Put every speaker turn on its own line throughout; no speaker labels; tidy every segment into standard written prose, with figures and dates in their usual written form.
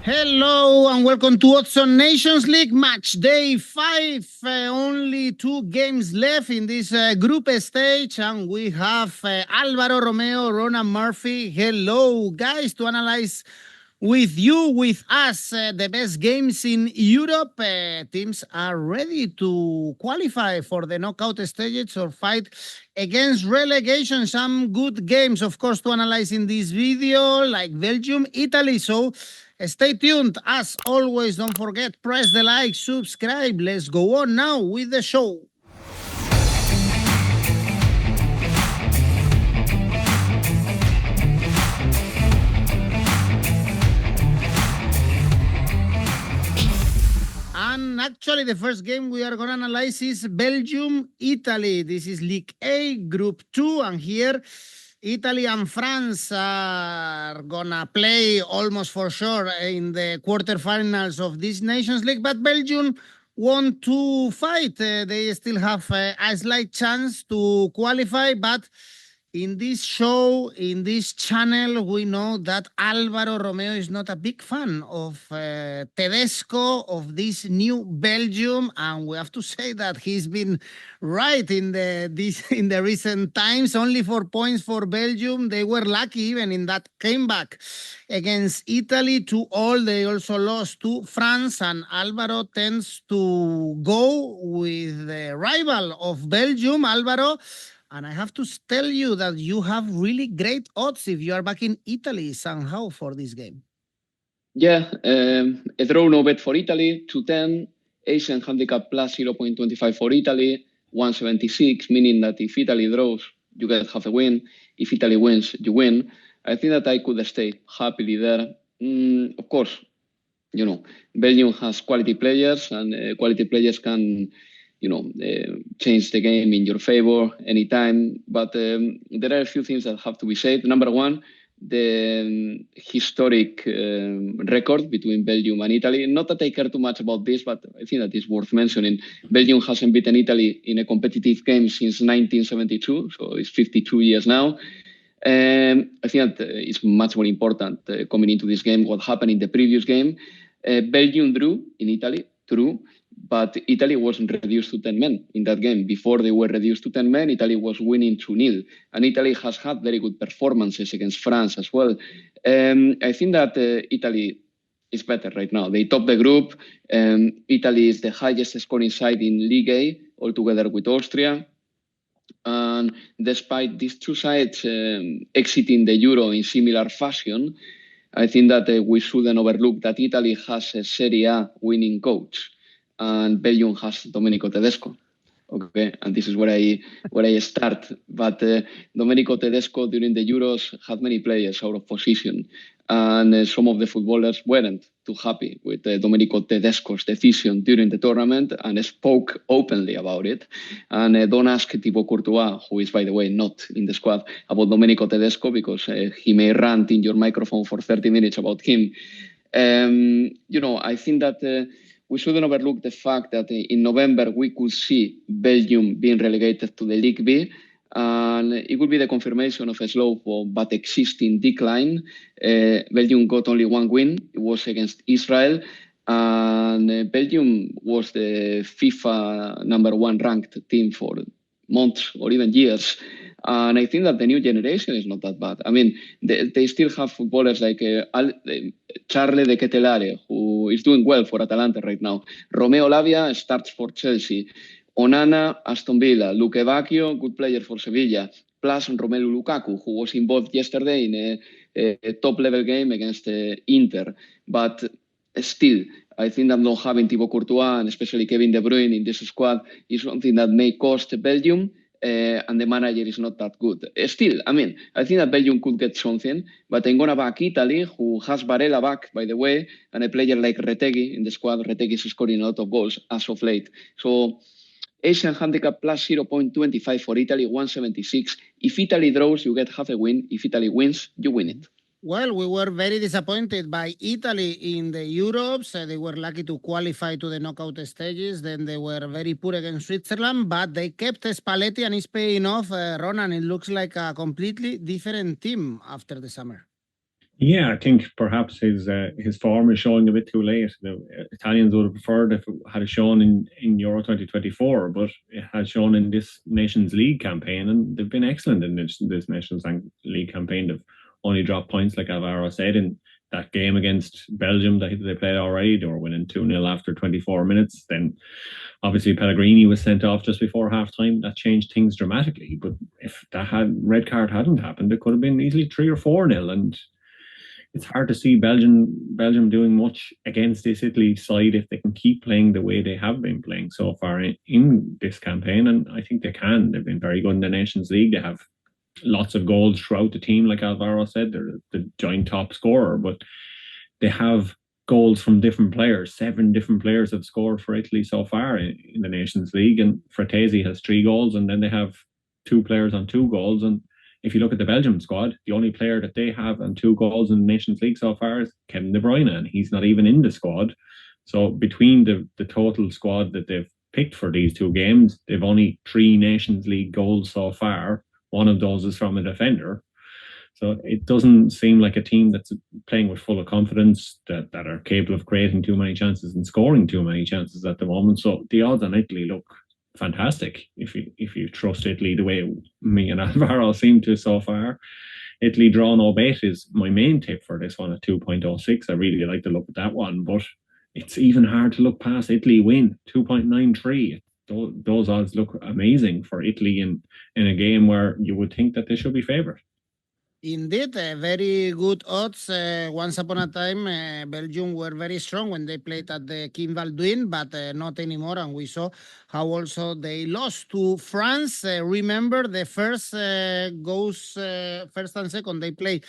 Hello and welcome to UEFA Nations League match day 5. Only 2 games left in this group stage, and we have Alvaro, Romeo, Ronan, Murphy. Hello, guys, to analyze with us, the best games in Europe. Teams are ready to qualify for the knockout stages or fight against relegation. Some good games, of course, to analyze in this video, like Belgium, Italy. So stay tuned. As always, don't forget, press the like, subscribe. Let's go on now with the show. And actually, the first game we are going to analyze is Belgium-Italy. This is League A, Group 2, and here Italy and France are going to play almost for sure in the quarterfinals of this Nations League, but Belgium want to fight. They still have a slight chance to qualify, but in this show, in this channel, we know that Alvaro Romeo is not a big fan of Tedesco, of this new Belgium, and we have to say that he's been right in the recent times. Only 4 points for Belgium. They were lucky even in that comeback against Italy 2-2. They also lost to France, and Alvaro tends to go with the rival of Belgium, Alvaro. And I have to tell you that you have really great odds if you are back in Italy somehow for this game.
Yeah, a draw no bet for Italy, 210, Asian handicap plus 0.25 for Italy, 176, meaning that if Italy draws, you get half a win. If Italy wins, you win. I think that I could stay happily there. Of course, you know, Belgium has quality players, and quality players can change the game in your favor anytime. But there are a few things that have to be said. Number one, the historic record between Belgium and Italy. Not that I care too much about this, but I think that it's worth mentioning. Belgium hasn't beaten Italy in a competitive game since 1972, so it's 52 years now. I think that it's much more important coming into this game what happened in the previous game. Belgium drew in Italy, true. But Italy wasn't reduced to 10 men in that game. Before they were reduced to 10 men, Italy was winning 2-0. And Italy has had very good performances against France as well. I think that Italy is better right now. They top the group. Italy is the highest scoring side in League A, altogether with Austria. And despite these two sides exiting the Euro in similar fashion, I think that we shouldn't overlook that Italy has a Serie A winning coach. And Belgium has Domenico Tedesco. Okay, and this is where I start. But Domenico Tedesco during the Euros had many players out of position, and some of the footballers weren't too happy with Domenico Tedesco's decision during the tournament and spoke openly about it. And don't ask 𝐬𝐵𝐴, who is, by the way, not in the squad, about Domenico Tedesco, because he may rant in your microphone for 30 minutes about him. I think that we shouldn't overlook the fact that in November we could see Belgium being relegated to the League B, and it would be the confirmation of a slow but existing decline. Belgium got only 1 win. It was against Israel, and Belgium was the FIFA #1 ranked team for months or even years. And I think that the new generation is not that bad. I mean, they still have footballers like Charles de Ketelaere, who is doing well for Atalanta right now. Romeo Lavia starts for Chelsea. Onana, Aston Villa. 𝐬𝐵𝐴, good player for Sevilla. Plus Romelu Lukaku, who was involved yesterday in a top-level game against Inter. But still, I think that not having Thibaut Courtois and especially Kevin De Bruyne in this squad is something that may cost Belgium. And the manager is not that good. Still, I mean, I think that Belgium could get something, but I'm going to back Italy, who has Barella back, by the way, and a player like Retegui in the squad. Retegui is scoring a lot of goals as of late. So Asian handicap plus 0.25 for Italy, 176. If Italy draws, you get half a win. If Italy wins, you win it.
Well, we were very disappointed by Italy in the Euros. They were lucky to qualify to the knockout stages. Then they were very poor against Switzerland, but they kept Spalletti and it's paying off. Ronan, it looks like a completely different team after the summer.
Yeah, I think perhaps his form is showing a bit too late. The Italians would have preferred if it had shown in Euro 2024, but it has shown in this Nations League campaign, and they've been excellent in this Nations League campaign. They've only dropped points, like Alvaro said, in that game against Belgium that they played already. They were winning 2-0 after 24 minutes. Then obviously Pellegrini was sent off just before halftime. That changed things dramatically. But if that red card hadn't happened, it could have been easily 3 or 4-0. And it's hard to see Belgium doing much against this Italy side if they can keep playing the way they have been playing so far in this campaign. And I think they can. They've been very good in the Nations League. They have lots of goals throughout the team, like Alvaro said. They're the joint top scorer, but they have goals from different players. 7 different players have scored for Italy so far in the Nations League, and Frattesi has 3 goals, and then they have 2 players on 2 goals. And if you look at the Belgium squad, the only player that they have on 2 goals in the Nations League so far is 𝐬𝐵𝐵𝐵𝗀, and he's not even in the squad. So between the total squad that they've picked for these 2 games, they've only 3 Nations League goals so far. One of those is from a defender. So it doesn't seem like a team that's playing with full of confidence, that are capable of creating too many chances and scoring too many chances at the moment. So the odds on Italy look fantastic if you trust Italy the way me and Alvaro seem to so far. Italy draw no bet is my main tip for this one at 2.06. I really like to look at that one, but it's even hard to look past Italy win 2.93. Those odds look amazing for Italy in a game where you would think that they should be favourite.
Indeed, very good odds. Once upon a time, Belgium were very strong when they played at the 𝐿𝐵𝐵𝐴, but not anymore. And we saw how also they lost to France. Remember, the first goes first and second. They play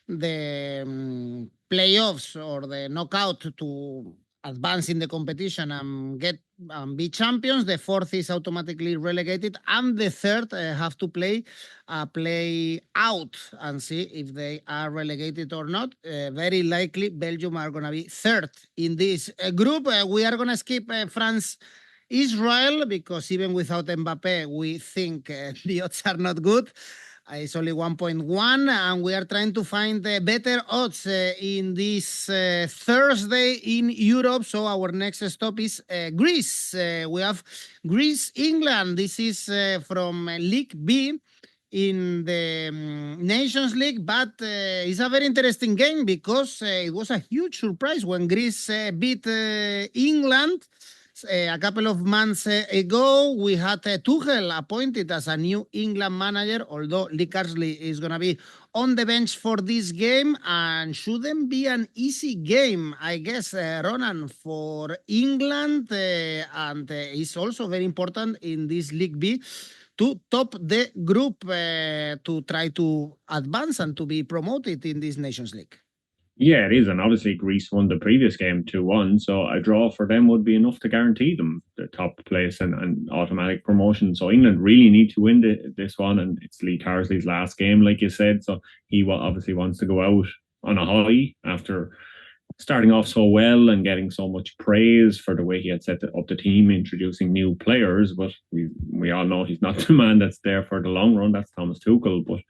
the playoffs or the knockout to advance in the competition and be champions. The fourth is automatically relegated, and the third have to play out and see if they are relegated or not. Very likely Belgium are going to be third in this group. We are going to skip France Israel, because even without Mbappe, we think the odds are not good. It's only 1.1, and we are trying to find better odds in this Thursday in Europe. So our next stop is Greece. We have Greece-England. This is from League B in the Nations League, but it's a very interesting game because it was a huge surprise when Greece beat England. A couple of months ago, we had Tuchel appointed as a new England manager, although 𝐬𝐿𝐴𝐧𝐧𝐞𝐜𝐭𝐴 is going to be on the bench for this game, and shouldn't be an easy game, I guess, Ronan, for England, and it's also very important in this League B to top the group to try to advance and to be promoted in this Nations League.
Yeah, it is. And obviously Greece won the previous game 2-1. So a draw for them would be enough to guarantee them the top place and automatic promotion. So England really need to win this one. And it's 𝐬𝐿𝐴𝐧𝐽's last game, like you said. So he obviously wants to go out on a high after starting off so well and getting so much praise for the way he had set up the team, introducing new players. But we all know he's not the man that's there for the long run. That's Thomas Tuchel. But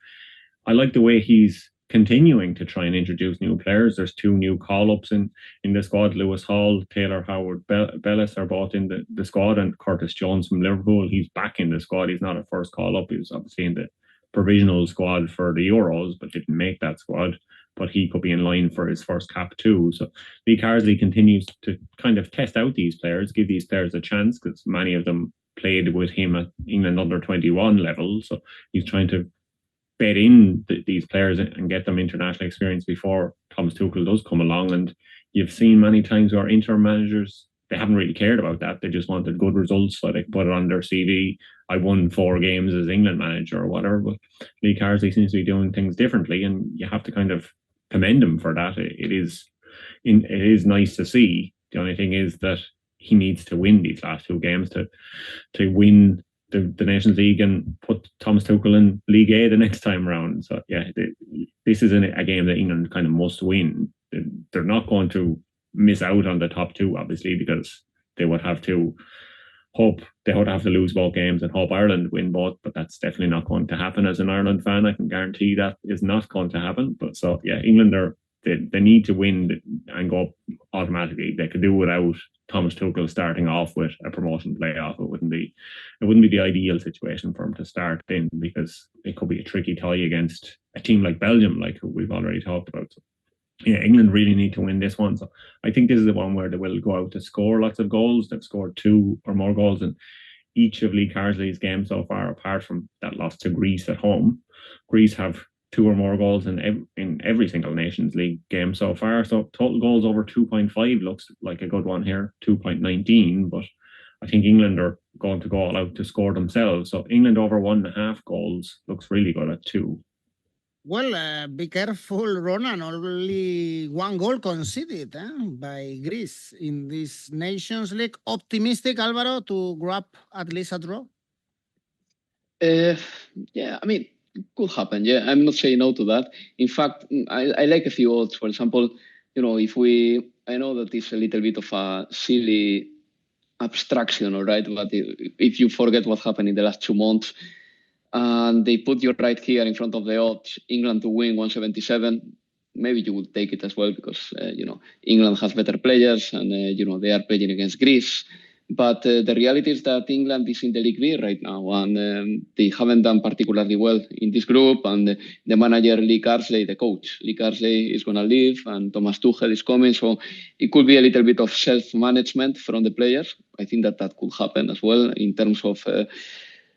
I like the way he's continuing to try and introduce new players. There's 2 new call-ups in the squad. Lewis Hall, Taylor Howard-Bellis are both in the squad, and Curtis Jones from Liverpool, he's back in the squad. He's not a first call-up. He was obviously in the provisional squad for the Euros, but didn't make that squad. But he could be in line for his first cap too. So 𝐬𝐿𝐴𝐧𝐽 continues to kind of test out these players, give these players a chance, because many of them played with him at England under 21 level. So he's trying to bed in these players and get them international experience before Thomas Tuchel does come along. And you've seen many times where interim managers, they haven't really cared about that. They just wanted good results so they could put it on their CV. I won 4 games as England manager or whatever. But 𝐬𝐿𝐴𝐧𝐽 seems to be doing things differently, and you have to kind of commend him for that. It is nice to see. The only thing is that he needs to win these last 2 games to win the Nations League and put Thomas Tuchel in League A the next time around. So yeah, this is a game that England kind of must win. They're not going to miss out on the top 2, obviously, because they would have to hope they would have to lose both games and hope Ireland win both, but that's definitely not going to happen. As an Ireland fan, I can guarantee that is not going to happen. But so yeah, England they need to win and go up automatically. They could do without Thomas Tuchel starting off with a promotion playoff. It wouldn't be the ideal situation for him to start in, because it could be a tricky tie against a team like Belgium, like we've already talked about. So, yeah, England really need to win this one. So I think this is the one where they will go out to score lots of goals. They've scored 2 or more goals in each of 𝐬𝐭𝐴𝐺𝐵's games so far, apart from that loss to Greece at home. Greece have 2 or more goals in every single Nations League game so far. So total goals over 2.5 looks like a good one here, 2.19. But I think England are going to go all out to score themselves. So England over 1.5 goals looks really good at 2.
Well, be careful, Ronan. Only 1 goal conceded by Greece in this Nations League. Optimistic, Alvaro, to grab at least a draw?
Yeah, I mean, it could happen. Yeah, I'm not saying no to that. In fact, I like a few odds. For example, I know that it's a little bit of a silly abstraction, all right? But if you forget what happened in the last 2 months, and they put you right here in front of the odds, England to win 177, maybe you would take it as well, because, England has better players and, they are playing against Greece. But the reality is that England is in the League B right now, and they haven't done particularly well in this group. And the manager, 𝐬𝐭𝐴𝐧𝐧𝐶𝐜, the coach, 𝐬𝐭𝐴𝐧𝐧𝐶 is going to leave, and Thomas Tuchel is coming. So it could be a little bit of self-management from the players. I think that could happen as well in terms of,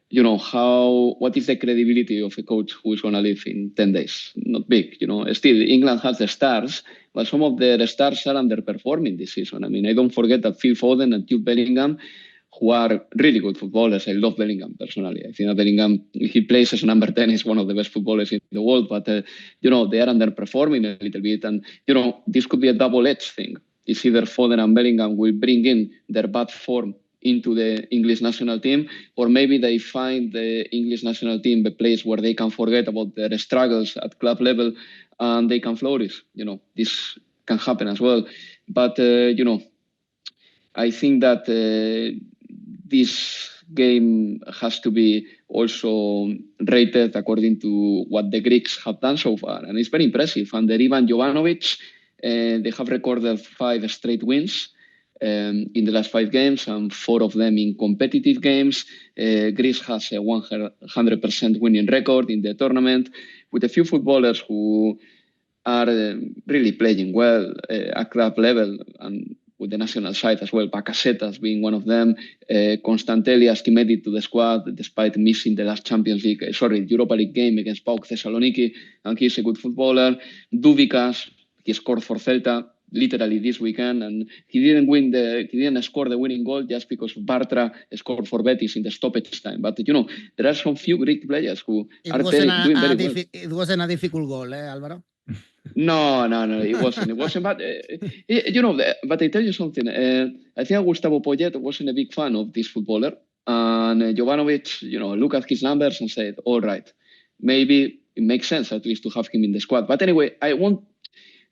what is the credibility of a coach who is going to leave in 10 days? Not big, Still, England has the stars, but some of the stars are underperforming this season. I mean, I don't forget that Phil Foden and 𝐬𝐭𝐵 Bellingham, who are really good footballers. I love Bellingham personally. I think that Bellingham, if he plays as number 10, is one of the best footballers in the world. But, they are underperforming a little bit. And, this could be a double-edged thing. It's either Foden and Bellingham will bring in their bad form into the English national team, or maybe they find the English national team the place where they can forget about their struggles at club level and they can flourish. This can happen as well. But, I think that this game has to be also rated according to what the Greeks have done so far. And it's very impressive. Under Ivan 𝐬𝐵, they have recorded 5 straight wins in the last 5 games, and 4 of them in competitive games. Greece has a 100% winning record in the tournament, with a few footballers who are really playing well at club level and with the national side as well. 𝗵𝐵𝐴𝐶𝐴 being one of them. Constantelli has committed to the squad despite missing the last Europa League game against PAOK Thessaloniki, and he's a good footballer. 𝗂𝗵cie, he scored for Celta literally this weekend, and he didn't score the winning goal just because Bartra scored for Betis in the stoppage time. But there are some few Greek players who are doing very well.
It wasn't a difficult goal, Alvaro?
No, it wasn't. But but I tell you something. I think 𝐬𝐵𝗿𝗀 wasn't a big fan of this footballer, and 𝐬𝐵, looked at his numbers and said, "All right, maybe it makes sense at least to have him in the squad." But anyway, I want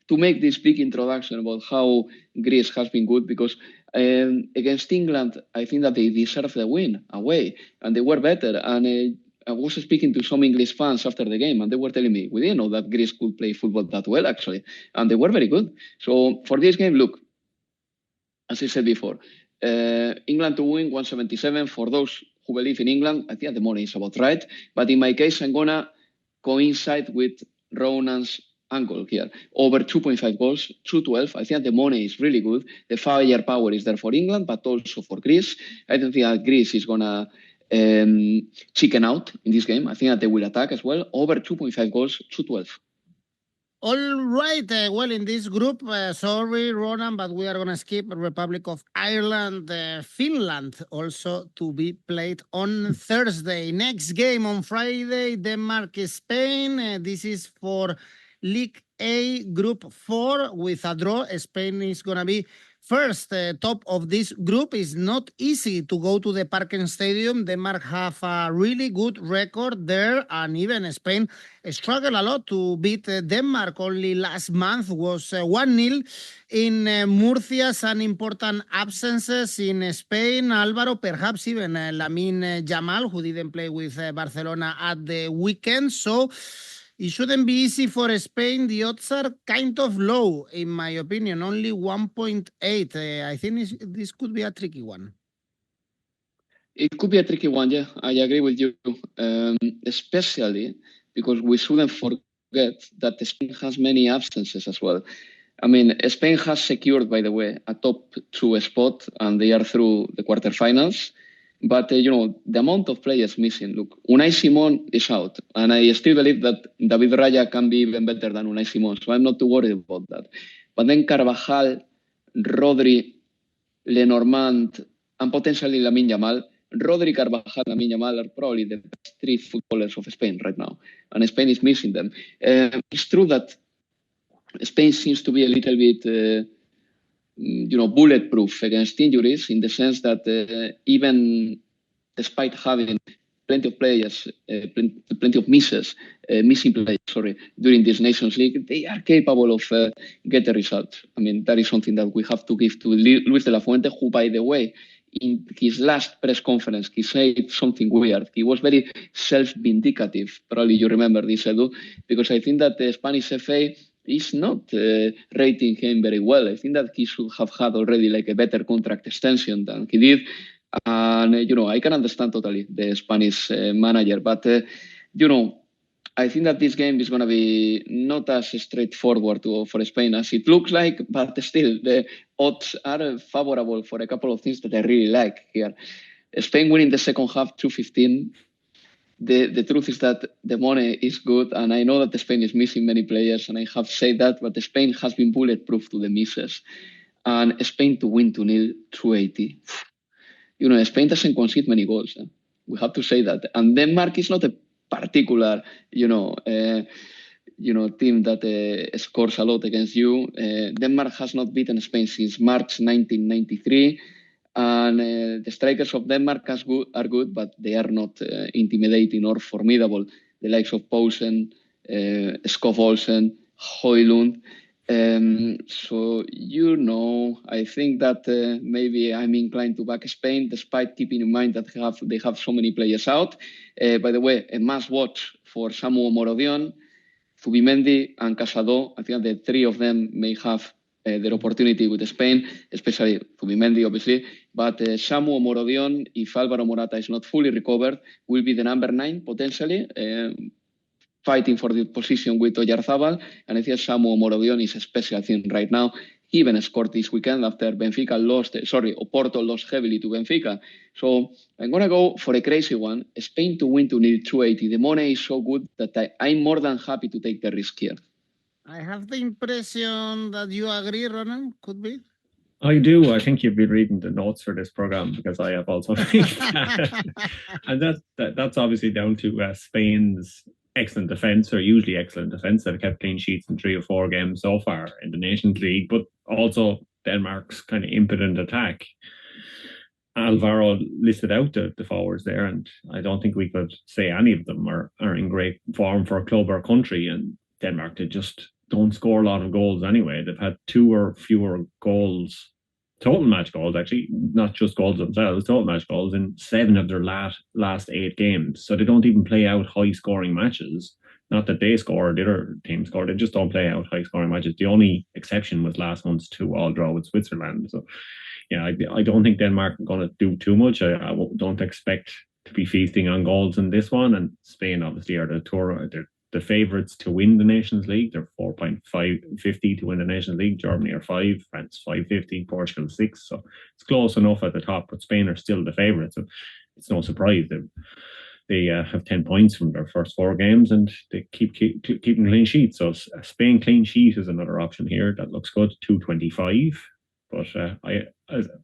to make this big introduction about how Greece has been good, because against England, I think that they deserve the win away, and they were better. And I was speaking to some English fans after the game, and they were telling me, we didn't know that Greece could play football that well, actually. And they were very good. So for this game, look, as I said before, England to win 177. For those who believe in England, I think the money is about right. But in my case, I'm going to coincide with Ronan's angle here. Over 2.5 goals, 212. I think the money is really good. The firepower is there for England, but also for Greece. I don't think that Greece is going to chicken out in this game. I think that they will attack as well. Over 2.5 goals, 212.
All right. Well, in this group, sorry, Ronan, but we are going to skip Republic of Ireland, Finland, also to be played on Thursday. Next game on Friday, Denmark, Spain. This is for League A, Group 4, with a draw. Spain is going to be first top of this group. Is not easy to go to the Parken Stadium. Denmark have a really good record there, and even Spain struggled a lot to beat Denmark. Only last month was 1-0 in Murcia. Some important absences in Spain. Alvaro, perhaps even Lamine Yamal, who didn't play with Barcelona at the weekend. So it shouldn't be easy for Spain. The odds are kind of low, in my opinion, only 1.8. I think this could be a tricky one.
It could be a tricky one, yeah. I agree with you, especially because we shouldn't forget that Spain has many absences as well. I mean, Spain has secured, by the way, a top 2 spot, and they are through the quarterfinals. But, the amount of players missing. Look, Unai Simón is out, and I still believe that David Raya can be even better than Unai Simón, so I'm not too worried about that. But then Carvajal, Rodri, Lenormand, and potentially Lamine Yamal. Rodri, Carvajal, Lamine Yamal are probably the best 3 footballers of Spain right now, and Spain is missing them. It's true that Spain seems to be a little bit bulletproof against injuries, in the sense that even despite having plenty of players, plenty of missing players, during this Nations League, they are capable of getting results. I mean, that is something that we have to give to Luis de la Fuente, who, by the way, in his last press conference, he said something weird. He was very self-vindicative. Probably you remember this, Edu, because I think that the Spanish FA is not rating him very well. I think that he should have had already like a better contract extension than he did. And, I can understand totally the Spanish manager. But, I think that this game is going to be not as straightforward for Spain as it looks like, but still the odds are favorable for a couple of things that I really like here. Spain winning the second half 2-15. The truth is that the money is good, and I know that Spain is missing many players, and I have said that, but Spain has been bulletproof to the misses. And Spain to win 2-0, 280. Spain doesn't concede many goals. We have to say that. And Denmark is not a particular, team that scores a lot against you. Denmark has not beaten Spain since March 1993. And the strikers of Denmark are good, but they are not intimidating or formidable. The likes of Poulsen, 𝐿𝐵𝐼𝐻, Højlund. So, I think that maybe I'm inclined to back Spain, despite keeping in mind that they have so many players out. By the way, a must watch for Samu Omorodion, 𝐬𝐵𝐼𝐻, and 𝐶𝐴ZO. I think the 3 of them may have their opportunity with Spain, especially 𝐬𝐵𝐼𝐻, obviously. But Samu Omorodion, if Alvaro Morata is not fully recovered, will be the number 9 potentially, fighting for the position with 𝐿𝐵𝐼𝐻. And I think Samu Omorodion is a special thing right now. He even scored this weekend after Porto lost heavily to Benfica. So I'm going to go for a crazy one. Spain to win 2-0, 280. The money is so good that I'm more than happy to take the risk here.
I have the impression that you agree, Ronan. Could be.
I do. I think you've been reading the notes for this program, because I have also. And that's obviously down to Spain's excellent defence, or usually excellent defence. They've kept clean sheets in 3 or 4 games so far in the Nations League, but also Denmark's kind of impotent attack. Alvaro listed out the forwards there, and I don't think we could say any of them are in great form for a club or country. And Denmark, they just don't score a lot of goals anyway. They've had 2 or fewer goals, total match goals actually, not just goals themselves, total match goals in 7 of their last 8 games. So they don't even play out high scoring matches. Not that they score or the other team score, they just don't play out high scoring matches. The only exception was last month's 2-2 draw with Switzerland. So yeah, I don't think Denmark are going to do too much. I don't expect to be feasting on goals in this one. And Spain obviously are the favourites to win the Nations League. They're 4.50 to win the Nations League. Germany are 5, France 5.50, Portugal 6. So it's close enough at the top, but Spain are still the favourites. So it's no surprise that they have 10 points from their first 4 games, and they keep keeping clean sheets. So a Spain clean sheet is another option here. That looks good, 225. But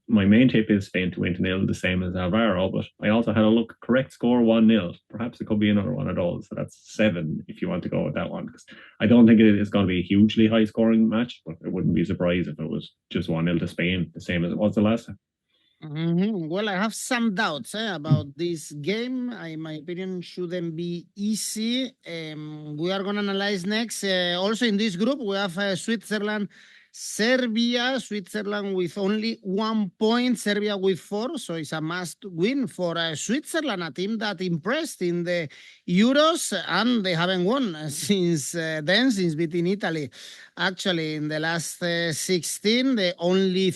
my main tip is Spain to win 2-0, the same as Alvaro, but I also had a look, correct score 1-0. Perhaps it could be another one of those. So that's 7 if you want to go with that one. Because I don't think it is going to be a hugely high scoring match, but it wouldn't be surprised if it was just 1-0 to Spain, the same as it was the last time.
Well, I have some doubts about this game. In my opinion, shouldn't be easy. We are going to analyze next. Also in this group, we have Switzerland, Serbia. Switzerland with only 1 point, Serbia with 4. So it's a must win for Switzerland, a team that impressed in the Euros, and they haven't won since since beating Italy. Actually, in the last 16, the only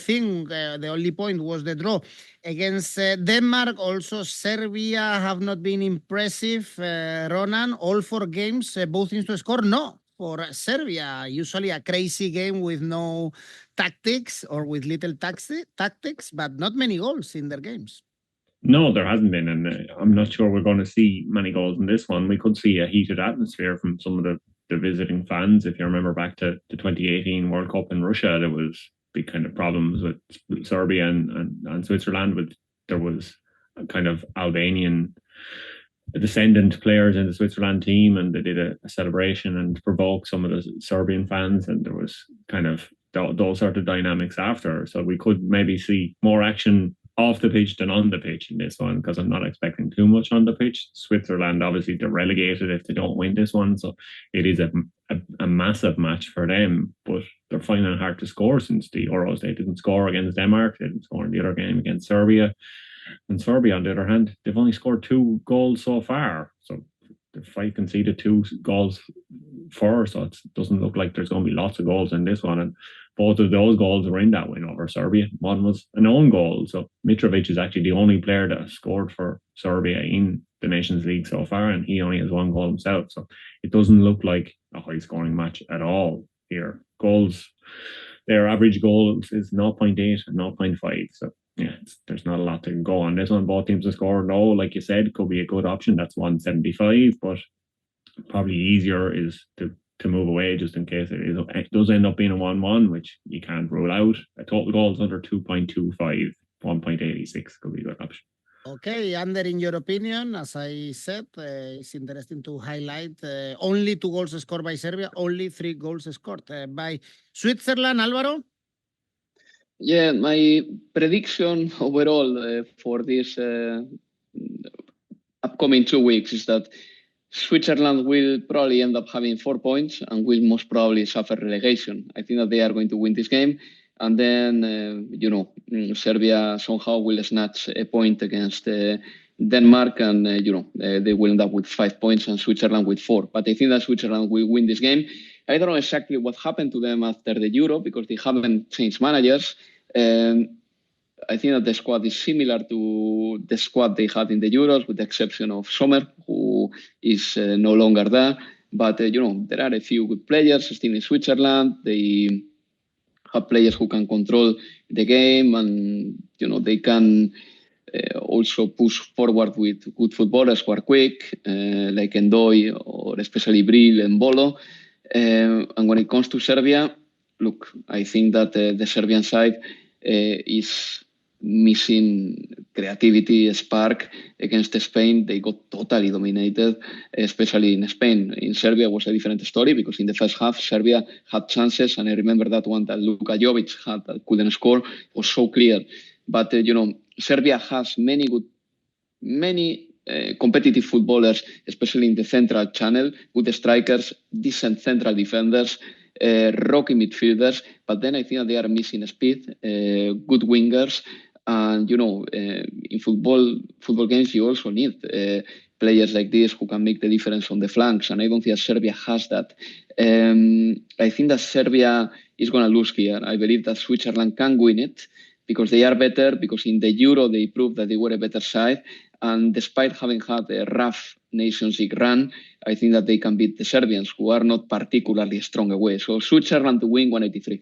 point was the draw against Denmark. Also, Serbia have not been impressive. Ronan, all 4 games, both teams to score. No, for Serbia, usually a crazy game with no tactics or with little tactics, but not many goals in their games.
No, there hasn't been, and I'm not sure we're going to see many goals in this one. We could see a heated atmosphere from some of the visiting fans. If you remember back to the 2018 World Cup in Russia, there was big kind of problems with Serbia and Switzerland. There was a kind of Albanian descendant players in the Switzerland team, and they did a celebration and provoked some of the Serbian fans, and there was kind of those sort of dynamics after. So we could maybe see more action off the pitch than on the pitch in this one, because I'm not expecting too much on the pitch. Switzerland, obviously, they're relegated if they don't win this one, so it is a massive match for them, but they're finding it hard to score since the Euros. They didn't score against Denmark, they didn't score in the other game against Serbia, and Serbia, on the other hand, they've only scored 2 goals so far, so they've conceded 2 goals for, so it doesn't look like there's going to be lots of goals in this one, and both of those goals were in that win over Serbia. One was an own goal. So Mitrovic is actually the only player that has scored for Serbia in the Nations League so far, and he only has 1 goal himself. So it doesn't look like a high-scoring match at all here. Goals, their average goal is 0.8 and 0.5. So yeah, there's not a lot to go on this one. Both teams have scored low, like you said, could be a good option. That's 175, but probably easier is to move away just in case it does end up being a 1-1, which you can't rule out. A total goals under 2.25, 1.86 could be a good option.
Okay, Ander, in your opinion, as I said, it's interesting to highlight only 2 goals scored by Serbia, only 3 goals scored by Switzerland. Alvaro?
Yeah, my prediction overall for this upcoming 2 weeks is that Switzerland will probably end up having 4 points and will most probably suffer relegation. I think that they are going to win this game. And then, Serbia somehow will snatch a point against Denmark, and, they will end up with 5 points and Switzerland with 4. But I think that Switzerland will win this game. I don't know exactly what happened to them after the Euro, because they haven't changed managers. I think that the squad is similar to the squad they had in the Euros, with the exception of Sommer, who is no longer there. But, there are a few good players still in Switzerland. They have players who can control the game, and, they can also push forward with good footballers who are quick, like 𝐬𝐿 or especially Brill and Bolo. And when it comes to Serbia, look, I think that the Serbian side is missing creativity, spark. Against Spain, they got totally dominated, especially in Spain. In Serbia was a different story, because in the first half, Serbia had chances, and I remember that one that 𝐬𝐿𝐵 had that couldn't score. It was so clear. But, Serbia has many competitive footballers, especially in the central channel, good strikers, decent central defenders, rocky midfielders, but then I think that they are missing speed, good wingers, and in football games you also need players like this who can make the difference on the flanks, and I don't think that Serbia has that. I think that Serbia is going to lose here. I believe that Switzerland can win it, because they are better, because in the Euro they proved that they were a better side, and despite having had a rough Nations League run, I think that they can beat the Serbians, who are not particularly strong away. So Switzerland to win 183.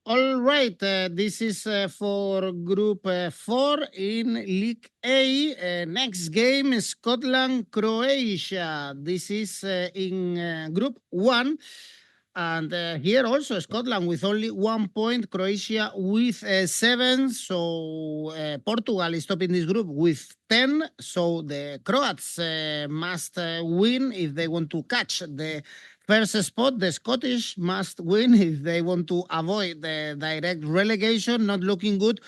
All right, this is for Group 4 in League A. Next game is Scotland, Croatia. This is in Group 1. And here also Scotland with only 1 point, Croatia with 7. So Portugal is topping this group with 10. So the Croats must win if they want to catch the first spot. The Scottish must win if they want to avoid the direct relegation. Not looking good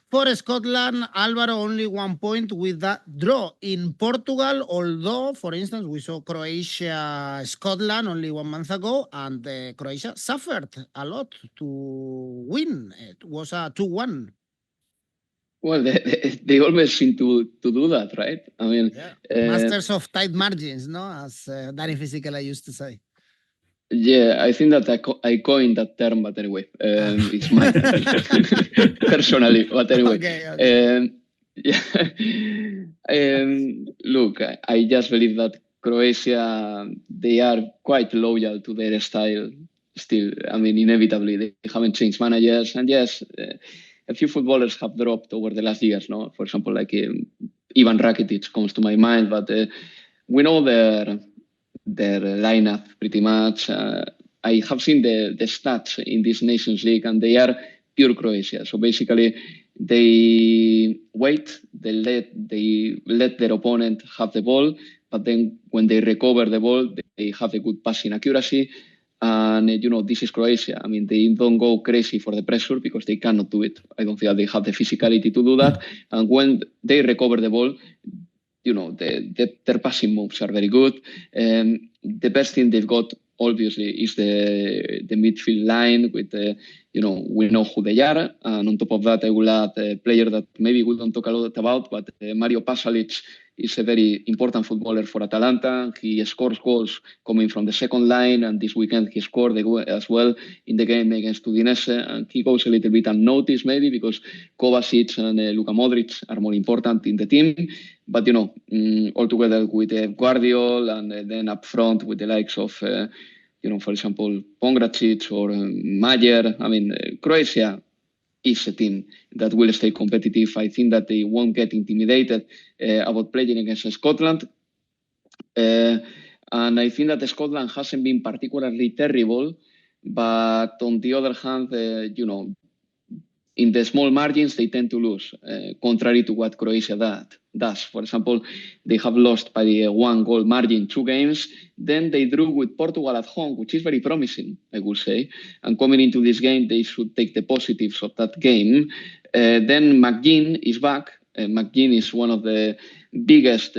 for Scotland. Alvaro only 1 point with that draw in Portugal, although, for instance, we saw Croatia-Scotland only 1 month ago, and Croatia suffered a lot to win. It was a 2-1.
Well, they always seem to do that, right? I mean,
masters of tight margins, no? As 𝐻𝐵𝐴'𝐻𝐿 used to say.
Yeah, I think that I coined that term, but anyway, it's my personally. But anyway,
okay.
Look, I just believe that Croatia, they are quite loyal to their style still. I mean, inevitably, they haven't changed managers, and yes, a few footballers have dropped over the last years. No, for example, like Ivan Rakitic comes to my mind, but we know their lineup pretty much. I have seen the stats in this Nations League, and they are pure Croatia. So basically, they wait, they let their opponent have the ball, but then when they recover the ball, they have a good passing accuracy. And, this is Croatia. I mean, they don't go crazy for the pressure because they cannot do it. I don't feel they have the physicality to do that. And when they recover the ball, their passing moves are very good. The best thing they've got, obviously, is the midfield line with we know who they are. And on top of that, I will add a player that maybe we don't talk a lot about, but Mario Pasalic is a very important footballer for Atalanta. He scores goals coming from the second line, and this weekend he scored as well in the game against Udinese, and he goes a little bit unnoticed maybe because 𝐬𝐵𝐴'𝐻𝐿 and 𝐿uka Modric are more important in the team. But, all together with Guardiola and then up front with the likes of, for example, 𝐿𝐵𝐴'𝐻𝐿 or Mayer. I mean, Croatia is a team that will stay competitive. I think that they won't get intimidated about playing against Scotland. And I think that Scotland hasn't been particularly terrible, but on the other hand, in the small margins, they tend to lose, contrary to what Croatia does. For example, they have lost by the 1-goal margin 2 games. Then they drew with Portugal at home, which is very promising, I would say. And coming into this game, they should take the positives of that game. Then McGinn is back. McGinn is one of the biggest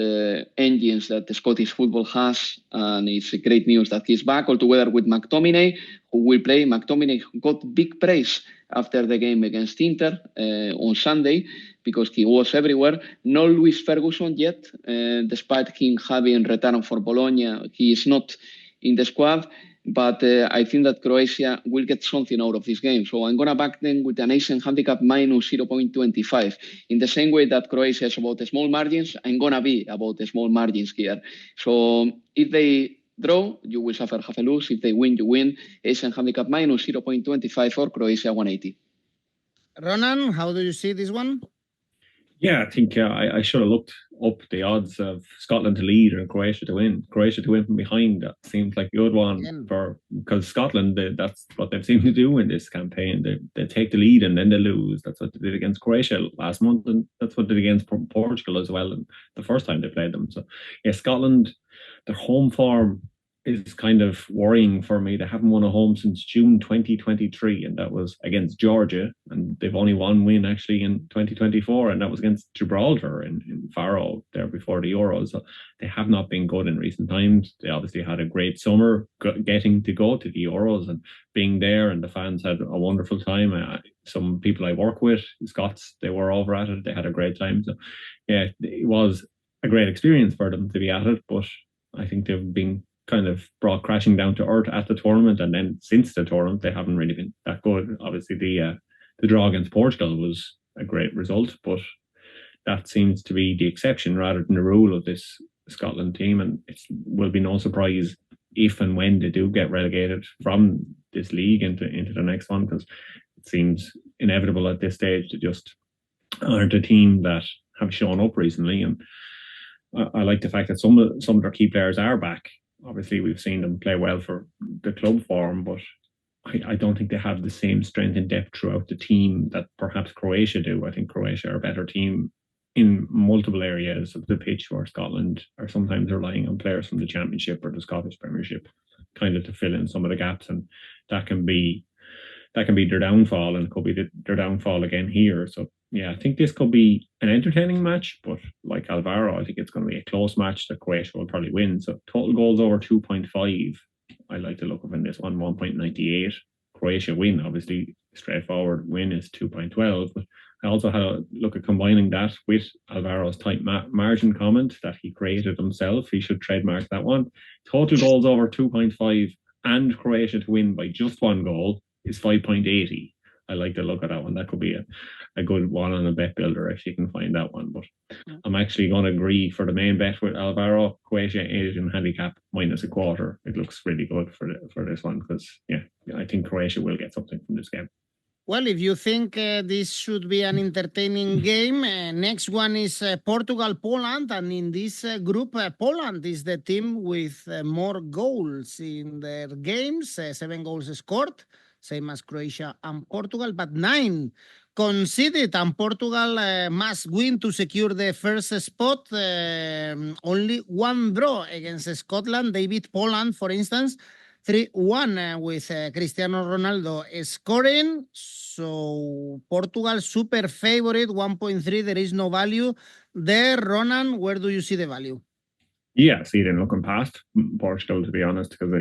engines that the Scottish football has, and it's great news that he's back, altogether with McTominay, who will play. McTominay got big praise after the game against Inter on Sunday because he was everywhere. No Lewis Ferguson yet, despite him having returned for Bologna. He is not in the squad, but I think that Croatia will get something out of this game. So I'm going to back them with an Asian handicap minus 0.25. In the same way that Croatia is about the small margins, I'm going to be about the small margins here. So if they draw, you will suffer half a lose. If they win, you win. Asian handicap minus 0.25 for Croatia 180.
Ronan, how do you see this one?
Yeah, I think I should have looked up the odds of Scotland to lead and Croatia to win. Croatia to win from behind, that seems like a good one because Scotland, that's what they've seemed to do in this campaign. They take the lead and then they lose. That's what they did against Croatia last month, and that's what they did against Portugal as well, and the first time they played them. So, yeah, Scotland, their home form is kind of worrying for me. They haven't won a home since June 2023, and that was against Georgia, and they've only one win actually in 2024, and that was against Gibraltar in Faro there before the Euros. So they have not been good in recent times. They obviously had a great summer getting to go to the Euros and being there, and the fans had a wonderful time. Some people I work with, Scots, they were over at it. They had a great time. So yeah, it was a great experience for them to be at it, but I think they've been kind of brought crashing down to earth at the tournament, and then since the tournament they haven't really been that good. Obviously the draw against Portugal was a great result, but that seems to be the exception rather than the rule of this Scotland team, and it will be no surprise if and when they do get relegated from this league into the next one, because it seems inevitable at this stage. They just aren't a team that have shown up recently, and I like the fact that some of their key players are back. obviously we've seen them play well for the club form, but I don't think they have the same strength and depth throughout the team that perhaps Croatia do. I think Croatia are a better team in multiple areas of the pitch, where Scotland are sometimes relying on players from the Championship or the Scottish Premiership kind of to fill in some of the gaps, and that can be their downfall, and it could be their downfall again here. So yeah, I think this could be an entertaining match, but like Alvaro, I think it's going to be a close match that Croatia will probably win. So total goals over 2.5. I like the look of in this one, 1.98. Croatia win, obviously, straightforward win is 2.12. But I also had a look at combining that with Alvaro's tight margin comment that he created himself. He should trademark that one. Total goals over 2.5 and Croatia to win by just one goal is 5.80. I like the look of that one. That could be a good one on a bet builder if you can find that one. But I'm actually going to agree for the main bet with Alvaro. Croatia Asian handicap -1/4. It looks really good for this one because I think Croatia will get something from this game.
Well, if you think this should be an entertaining game, next one is Portugal-Poland. And in this group, Poland is the team with more goals in their games, 7 goals scored, same as Croatia and Portugal, but 9 conceded, and Portugal must win to secure the first spot. Only 1 draw against Scotland. They beat Poland, for instance, 3-1 with Cristiano Ronaldo scoring. So Portugal super favorite, 1.3. There is no value there. Ronan, where do you see the value?
Yeah, see them looking past Portugal, to be honest, because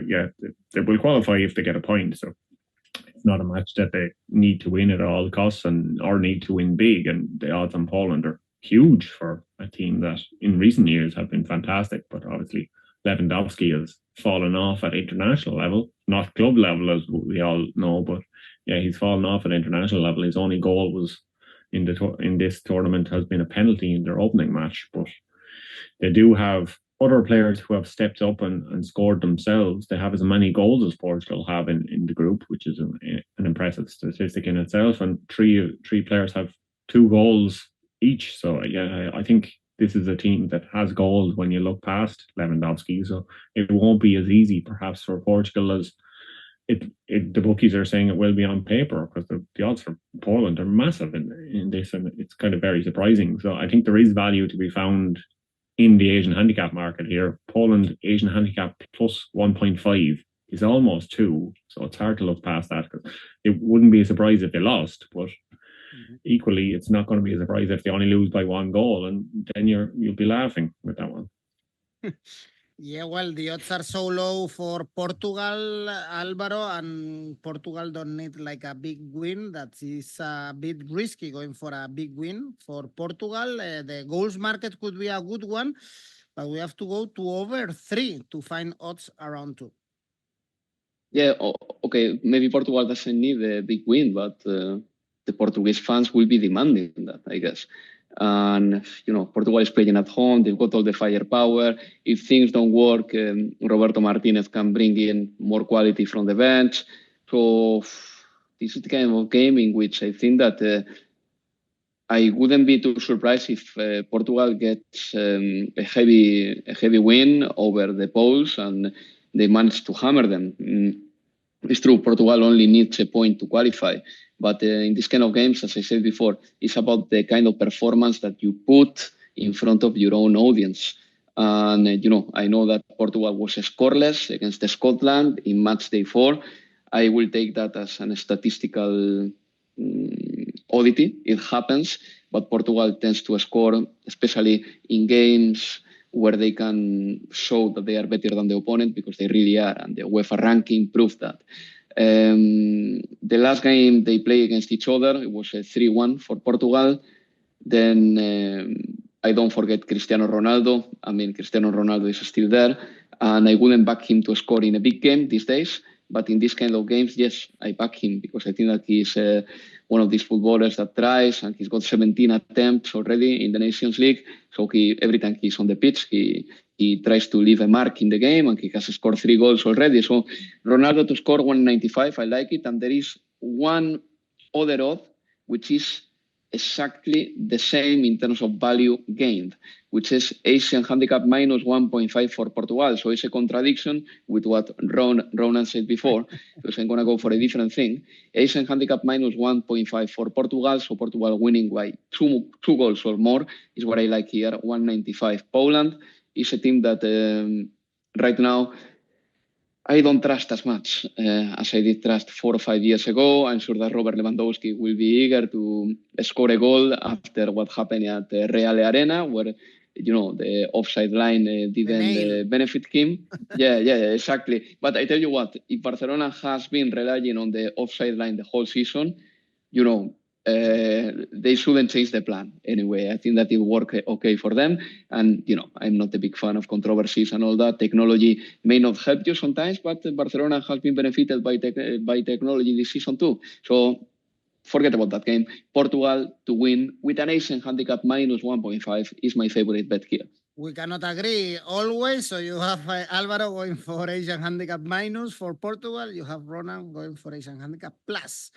they will qualify if they get a point. So it's not a match that they need to win at all costs or need to win big. And the odds on Poland are huge for a team that in recent years have been fantastic. But obviously Lewandowski has fallen off at international level, not club level as we all know, but yeah, he's fallen off at international level. His only goal was in this tournament has been a penalty in their opening match, but they do have other players who have stepped up and scored themselves. They have as many goals as Portugal have in the group, which is an impressive statistic in itself. And three players have 2 goals each. So yeah, I think this is a team that has goals when you look past Lewandowski. So it won't be as easy perhaps for Portugal as the bookies are saying it will be on paper, because the odds for Poland are massive in this, and it's kind of very surprising. So I think there is value to be found in the Asian handicap market here. Poland Asian handicap plus 1.5 is almost 2, so it's hard to look past that, because it wouldn't be a surprise if they lost, but equally it's not going to be a surprise if they only lose by 1 goal, and then you'll be laughing with that one.
Yeah, well, the odds are so low for Portugal, Alvaro, and Portugal don't need like a big win. That is a bit risky going for a big win for Portugal. The goals market could be a good one, but we have to go to over 3 to find odds around 2.
Yeah, okay, maybe Portugal doesn't need a big win, but the Portuguese fans will be demanding that, I guess. And, Portugal is playing at home. They've got all the firepower. If things don't work, Roberto Martinez can bring in more quality from the bench. So this is the kind of game in which I think that I wouldn't be too surprised if Portugal gets a heavy win over the Poles and they manage to hammer them. It's true, Portugal only needs a point to qualify. But in this kind of games, as I said before, it's about the kind of performance that you put in front of your own audience. And, I know that Portugal was scoreless against Scotland in Matchday 4. I will take that as a statistical oddity. It happens, but Portugal tends to score, especially in games where they can show that they are better than the opponent, because they really are. And the UEFA ranking proves that. The last game they played against each other, it was a 3-1 for Portugal. Then I don't forget Cristiano Ronaldo. I mean, Cristiano Ronaldo is still there, and I wouldn't back him to score in a big game these days. But in this kind of games, yes, I back him, because I think that he's one of these footballers that tries, and he's got 17 attempts already in the Nations League. So every time he's on the pitch, he tries to leave a mark in the game, and he has scored 3 goals already. So Ronaldo to score 195, I like it. And there is one other odd, which is exactly the same in terms of value gained, which is Asian handicap minus 1.5 for Portugal. So it's a contradiction with what Ronan said before, because I'm going to go for a different thing. Asian handicap minus 1.5 for Portugal, so Portugal winning by two goals or more is what I like here, 195. Poland is a team that right now I don't trust as much as I did trust 4 or 5 years ago. I'm sure that Robert Lewandowski will be eager to score a goal after what happened at the Real Arena, where the offside line didn't benefit him. Yeah, exactly. But I tell you what, if Barcelona has been relying on the offside line the whole season, they shouldn't change the plan anyway. I think that it worked okay for them. And, I'm not a big fan of controversies and all that. Technology may not help you sometimes, but Barcelona has been benefited by technology this season too. So forget about that game. Portugal to win with an Asian handicap minus 1.5 is my favorite bet here.
We cannot agree always. So you have Alvaro going for Asian handicap minus for Portugal. You have Ronan going for Asian handicap plus.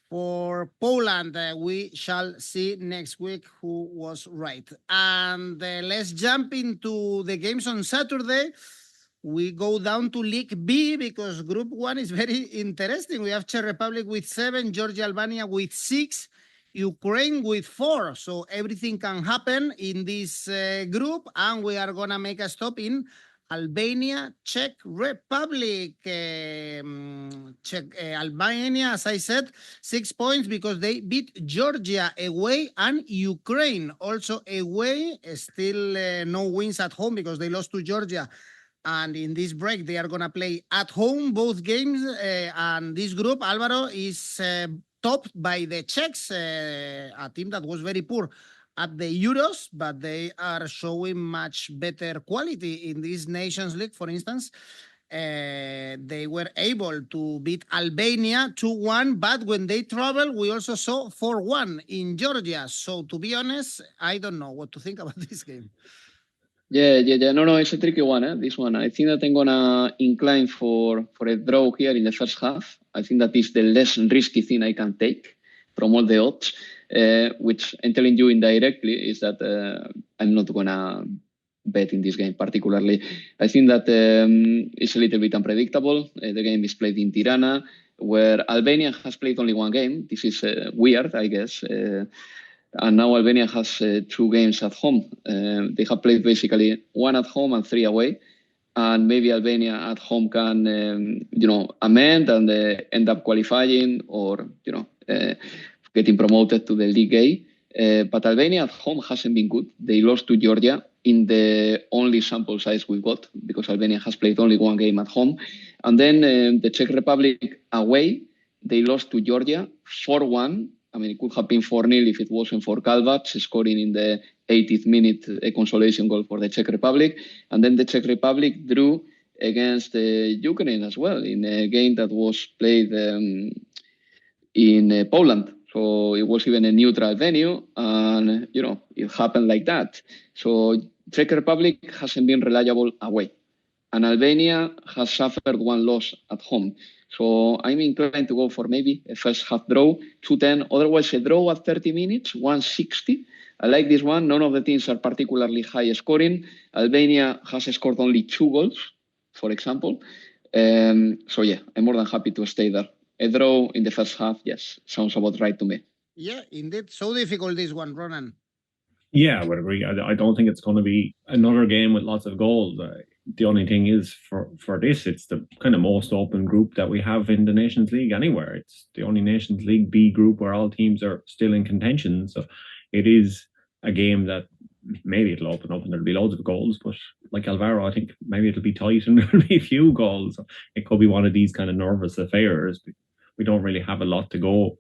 For Poland, we shall see next week who was right. And let's jump into the games on Saturday. We go down to League B because Group 1 is very interesting. We have Czech Republic with 7, Georgia, Albania with 6, Ukraine with 4. So everything can happen in this group. And we are going to make a stop in Albania, Czech Republic. Albania, as I said, 6 points because they beat Georgia away and Ukraine also away. Still no wins at home because they lost to Georgia. And in this break, they are going to play at home both games. And this group, Alvaro, is topped by the Czechs, a team that was very poor at the Euros, but they are showing much better quality in this Nations League. For instance, they were able to beat Albania 2-1, but when they travel, we also saw 4-1 in Georgia. So to be honest, I don't know what to think about this game.
Yeah. No, it's a tricky one, this one. I think that I'm going to incline for a draw here in the first half. I think that is the less risky thing I can take from all the odds. Which I'm telling you indirectly is that I'm not going to bet in this game particularly. I think that it's a little bit unpredictable. The game is played in Tirana, where Albania has played only one game. This is weird, I guess. And now Albania has 2 games at home. They have played basically 1 at home and 3 away. And maybe Albania at home can, amend and end up qualifying or, getting promoted to the League A. But Albania at home hasn't been good. They lost to Georgia in the only sample size we've got because Albania has played only 1 game at home. And then the Czech Republic away, they lost to Georgia 4-1. I mean, it could have been 4-0 if it wasn't for 𝐬𝐭𝐴𝐧𝐧𝐞𝐜 scoring in the 80th minute a consolation goal for the Czech Republic. And then the Czech Republic drew against Ukraine as well in a game that was played in Poland. So it was even a neutral venue and, it happened like that. So Czech Republic hasn't been reliable away. And Albania has suffered 1 loss at home. So I'm inclined to go for maybe a first half draw, 2-10. Otherwise, a draw at 30 minutes, 160. I like this one. None of the teams are particularly high scoring. Albania has scored only 2 goals, for example. So yeah, I'm more than happy to stay there. A draw in the first half, yes, sounds about right to me.
Yeah, indeed. So difficult, this one, Ronan.
Yeah, I would agree. I don't think it's going to be another game with lots of goals. The only thing is for this, it's the kind of most open group that we have in the Nations League anywhere. It's the only Nations League B group where all teams are still in contention. So it is a game that maybe it'll open up and there'll be loads of goals. But like Alvaro, I think maybe it'll be tight and there'll be a few goals. It could be one of these kind of nervous affairs. We don't really have a lot to go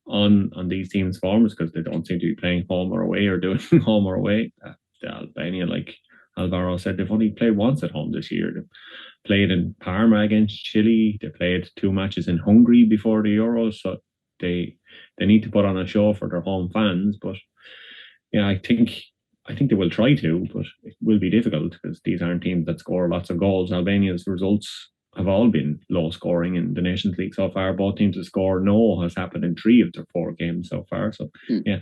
on these teams' forms because they don't seem to be playing home or away or doing home or away. The Albania, like Alvaro said, they've only played once at home this year. They played in Parma against Chile. They played 2 matches in Hungary before the Euros. So they need to put on a show for their home fans. But yeah, I think they will try to, but it will be difficult because these aren't teams that score lots of goals. Albania's results have all been low scoring in the Nations League so far. Both teams have scored. No has happened in 3 of their 4 games so far. So yeah,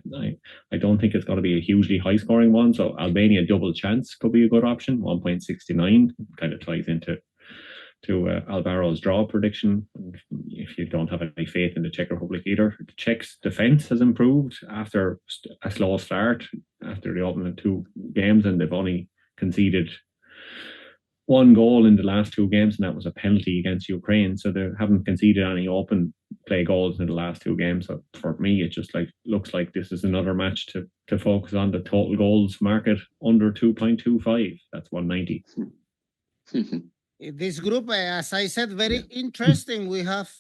I don't think it's going to be a hugely high scoring one. So Albania double chance could be a good option. 1.69 kind of ties into Alvaro's draw prediction. If you don't have any faith in the Czech Republic either, the Czechs' defence has improved after a slow start after the opening 2 games, and they've only conceded 1 goal in the last 2 games, and that was a penalty against Ukraine. So they haven't conceded any open play goals in the last 2 games. So for me, it just looks like this is another match to focus on the total goals market under 2.25. That's 190.
This group, as I said, very interesting. We have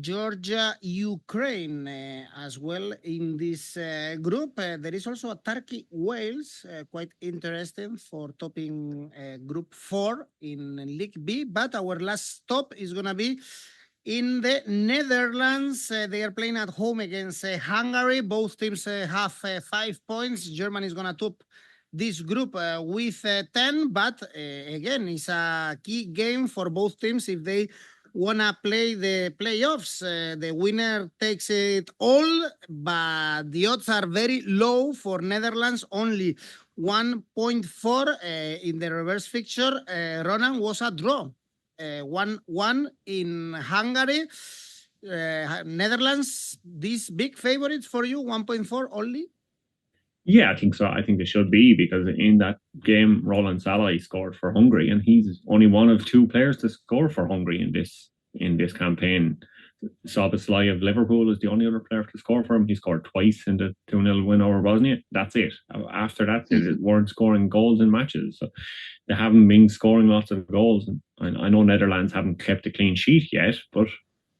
Georgia, Ukraine as well in this group. There is also a Turkey, Wales, quite interesting for topping Group 4 in League B. But our last stop is going to be in the Netherlands. They are playing at home against Hungary. Both teams have 5 points. Germany is going to top this group with 10, but again, it's a key game for both teams if they want to play the playoffs. The winner takes it all, but the odds are very low for Netherlands, only 1.4 in the reverse fixture. Ronan was a draw, 1-1 in Hungary. Netherlands, these big favorites for you, 1.4 only?
Yeah, I think so. I think they should be, because in that game, Roland Salah scored for Hungary, and he's only one of 2 players to score for Hungary in this campaign. 𝐬𝐵𝐴 of Liverpool is the only other player to score for him. He scored twice in the 2-0 win over Bosnia. That's it. After that, they weren't scoring goals in matches. So they haven't been scoring lots of goals. And I know Netherlands haven't kept a clean sheet yet, but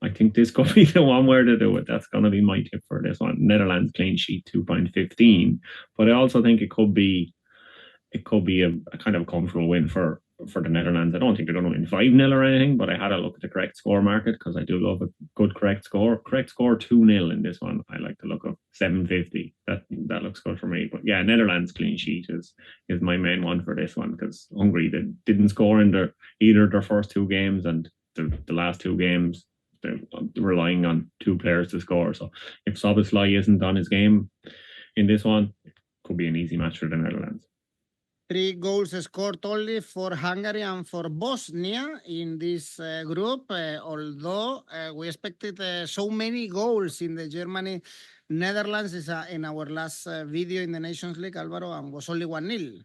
I think this could be the one where to do it. That's going to be my tip for this one. Netherlands clean sheet 2.15. But I also think it could be a kind of comfortable win for the Netherlands. I don't think they're going to win 5-0 or anything, but I had a look at the correct score market because I do love a good correct score. Correct score 2-0 in this one. I like to look up 750. That looks good for me. But yeah, Netherlands clean sheet is my main one for this one, because Hungary didn't score in either of their first 2 games, and the last 2 games they're relying on 2 players to score. So if 𝐬𝐵𝐴 isn't on his game in this one, it could be an easy match for the Netherlands.
3 goals scored only for Hungary and for Bosnia in this group, although we expected so many goals in the Germany-Netherlands in our last video in the Nations League, Alvaro, and was only 1-0.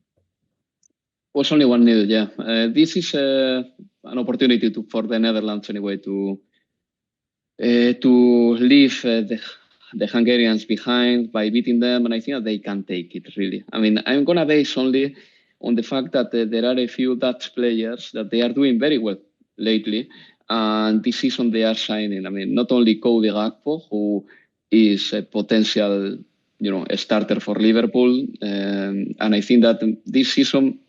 Was only 1-0, yeah. This is an opportunity for the Netherlands anyway to leave the Hungarians behind by beating them, and I think that they can take it, really. I mean, I'm going to base only on the fact that there are a few Dutch players that they are doing very well lately, and this season they are signing. I mean, not only 𝐬𝐵𝐴, who is a potential, a starter for Liverpool, and I think that this season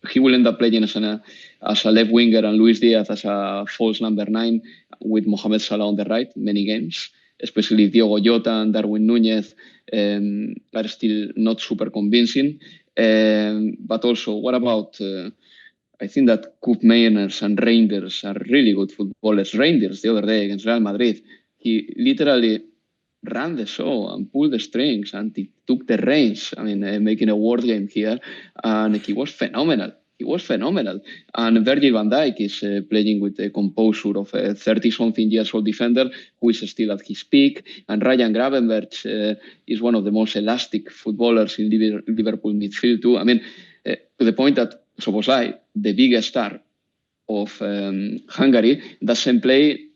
he will end up playing as a left winger and Luis Diaz as a false number 9 with Mohamed Salah on the right, many games, especially Diogo Jota and Darwin Núñez are still not super convincing. But also, what about, I think that 𝐿𝐵𝐴 and Reinders are really good footballers. Reinders, the other day against Real Madrid, he literally ran the show and pulled the strings and he took the reins. I mean, making a word game here, and he was phenomenal. And Virgil van Dijk is playing with the composure of a 30-something years old defender who is still at his peak. And Ryan Gravenberch is one of the most elastic footballers in Liverpool midfield too. I mean, to the point that 𝐬𝐵𝐴, the biggest star of Hungary, doesn't play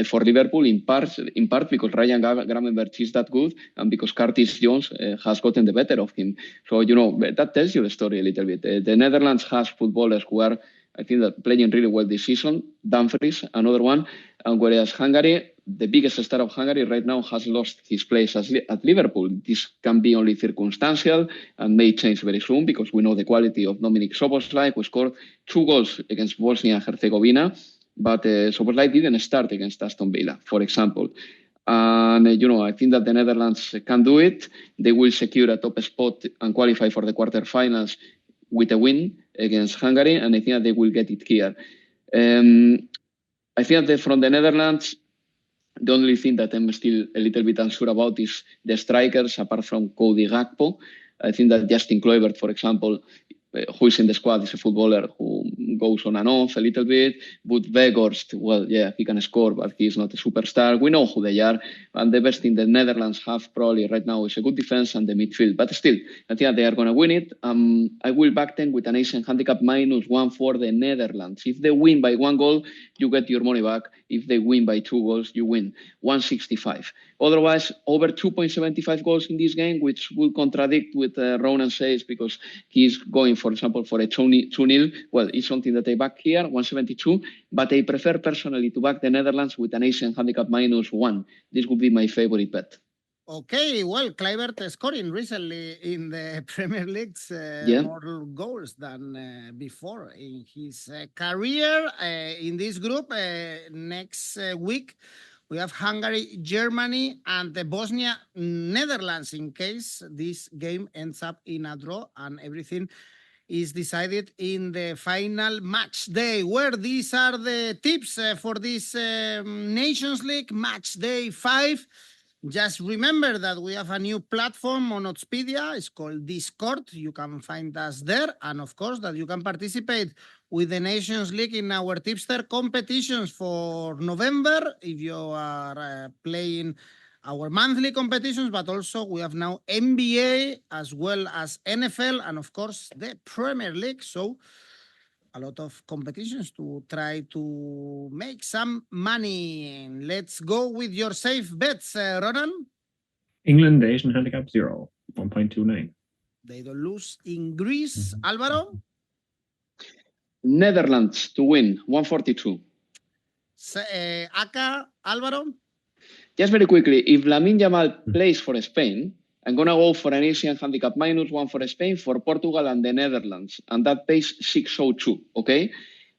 for Liverpool in part because Ryan Gravenberch is that good and because Curtis Jones has gotten the better of him. So, that tells you the story a little bit. The Netherlands has footballers who are, I think, that playing really well this season. Dumfries, another one. And whereas Hungary, the biggest star of Hungary right now, has lost his place at Liverpool. This can be only circumstantial and may change very soon because we know the quality of Dominik 𝐬𝐵𝐴, who scored 2 goals against Bosnia and Herzegovina. But 𝐬𝐵𝐴 didn't start against Aston Villa, for example. And, I think that the Netherlands can do it. They will secure a top spot and qualify for the quarterfinals with a win against Hungary, and I think that they will get it here. I think that from the Netherlands, the only thing that I'm still a little bit unsure about is the strikers, apart from 𝐬𝐭𝐴'. I think that Justin Kluivert, for example, who is in the squad, is a footballer who goes on and off a little bit. But Weghorst, well, yeah, he can score, but he's not a superstar. We know who they are. And the best thing the Netherlands have probably right now is a good defense and the midfield. But still, I think they are going to win it. I will back them with an Asian handicap -1 for the Netherlands. If they win by 1 goal, you get your money back. If they win by 2 goals, you win 165. Otherwise, over 2.75 goals in this game, which will contradict what Ronan says, because he's going, for example, for a 2-0. Well, it's something that I back here, 172, but I prefer personally to back the Netherlands with an Asian handicap -1. This would be my favorite bet.
Okay, well, Kluivert scoring recently in the Premier League's more goals than before in his career. In this group, next week, we have Hungary, Germany, and the Bosnia, Netherlands, in case this game ends up in a draw and everything is decided in the final match day, where these are the tips for this Nations League match day 5. Just remember that we have a new platform on Oddspedia. It's called Discord. You can find us there. And of course, that you can participate with the Nations League in our tipster competitions for November, if you are playing our monthly competitions, but also we have now NBA as well as NFL and of course the Premier League. So a lot of competitions to try to make some money. Let's go with your safe bets, Ronan.
England, Asian handicap 0, 1.29.
They don't lose in Greece. Alvaro?
Netherlands to win, 142.
ACCA, Alvaro?
Just very quickly, if Lamine Yamal plays for Spain, I'm going to go for an Asian handicap -1 for Spain, for Portugal and the Netherlands, and that pays 602, okay?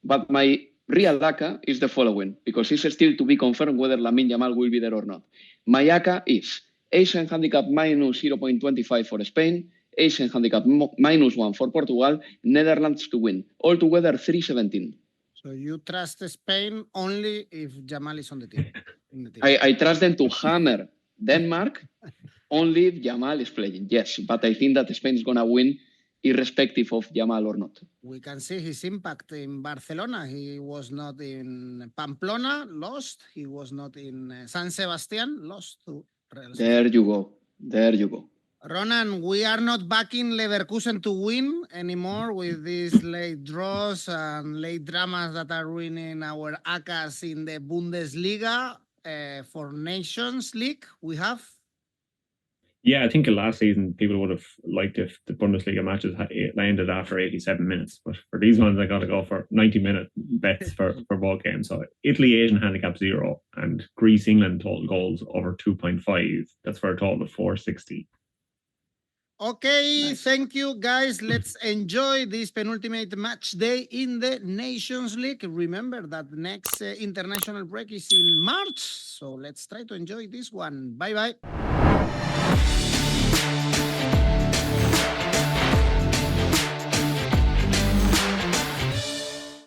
But my real ACCA is the following, because it's still to be confirmed whether Lamine Yamal will be there or not. My ACCA is Asian handicap -0.25 for Spain, Asian handicap -1 for Portugal, Netherlands to win. Altogether, 317.
So you trust Spain only if Yamal is on the team?
I trust them to hammer Denmark only if Yamal is playing, yes. But I think that Spain is going to win irrespective of Yamal or not.
We can see his impact in Barcelona. He was not in Pamplona, lost. He was not in San Sebastian, lost to Real Sociedad.
There you go. There you go.
Ronan, we are not backing 𝐬𝐭𝐴 to win anymore with these late draws and late dramas that are ruining our ACCAs in the Bundesliga. For Nations League, we have...
Yeah, I think last season people would have liked if the Bundesliga matches ended after 87 minutes. But for these ones, I got to go for 90-minute bets for both games. So Italy, Asian handicap 0, and Greece, England total goals over 2.5. That's for a total of 460.
Okay,
Nice.
Thank you, guys. Let's enjoy this penultimate match day in the Nations League. Remember that the next international break is in March. So let's try to enjoy this one. Bye-bye.